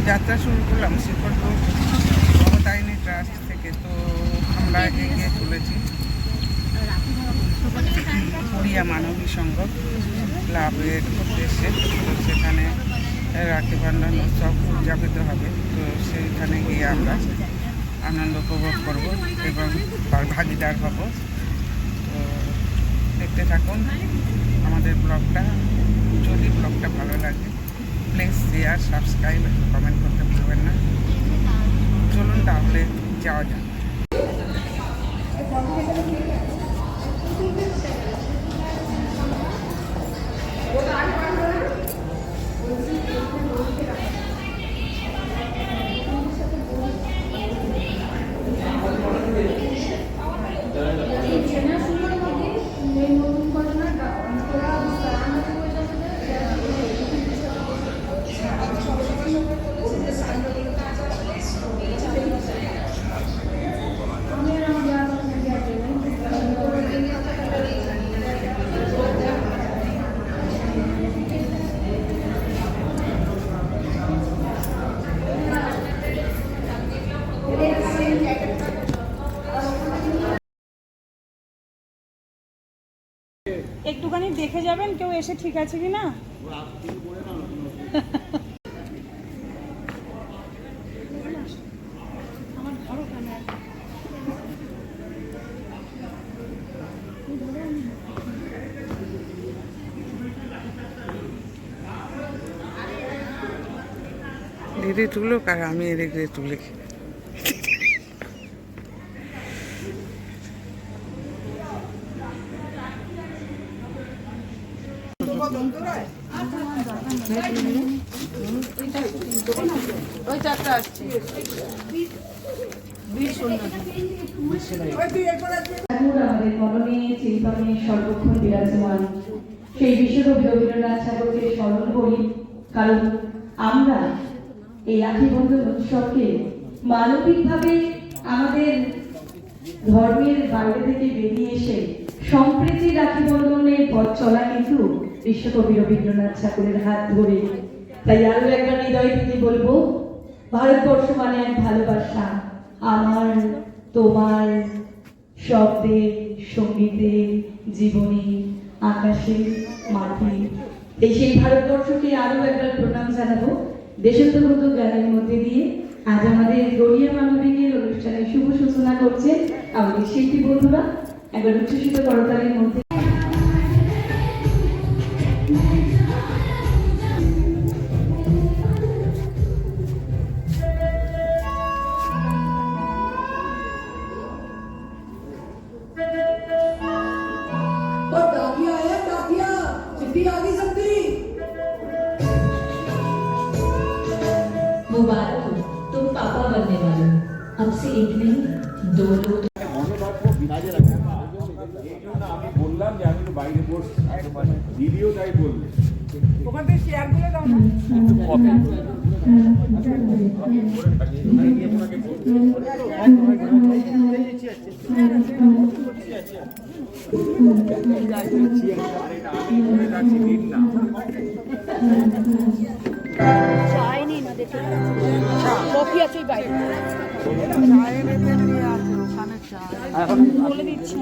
যাত্রা শুরু করলাম শ্রীকণ্ঠপুর মমতারিণী ট্রাস্ট থেকে। তো আমরা এগিয়ে চলেছি পুরিয়া মানবী সংঘ ক্লাবের উদ্দেশ্যে। তো সেখানে রাখি বন্ধন উৎসব উদযাপিত হবে। তো সেইখানে গিয়ে আমরা আনন্দ উপভোগ করব এবং ভাগিদার হব। তো দেখতে থাকুন আমাদের ব্লগটা। যদি ব্লগটা ভালো লাগে প্লিজ শেয়ার, সাবস্ক্রাইব এবং কমেন্ট করতে ভুলবেন না। চলুন তাহলে যাওয়া যাক। একটুখানি দেখে যাবেন কেউ এসে ঠিক আছে কিনা। দিদি তুলুক আর আমি এদিকে তুলি। ওই চারটা আসছে। আমাদের মননে চিন্তনে সর্বক্ষণ বিরাজমান সেই বিশ্বকবি রবীন্দ্রনাথ ঠাকুরকে স্মরণ করি। কারণ আমরা এই রাখি বন্ধন উৎসবকে মানবিকভাবে আমাদের ধর্মের বাইরে থেকে বেরিয়ে এসে সম্প্রীতি রাখি বন্ধনের পথ চলা কিন্তু বিশ্বকবি রবীন্দ্রনাথ ঠাকুরের হাত ধরে। তাই আরো একবার হৃদয় থেকে বলবো, ভারতবর্ষ মানে এক ভালোবাসা, আমার তোমার শব্দে সঙ্গীতে জীবনে আকাশে মাটি। এই সেই ভারতবর্ষকে আরো একবার প্রণাম জানাবো দেশাত্মবোধক গানের মধ্যে দিয়ে। আজ আমাদের গড়িয়া মানবিকের অনুষ্ঠানে শুভ সূচনা করছে আমাদের শিল্পী বন্ধুরা। একবার উচ্ছ্বসিত করতালির মধ্যে मुबारक हो, तुम पापा बनने वाले हो। अब से एक नहीं दो लोग। আমি বললাম যে আমি তো বাইরে বসছি, দিদিও তাই বললে। ওখানে শেয়ারগুলো দাও না। চায় নেই না দেখে কফি আছে বাইরে বলে দিচ্ছি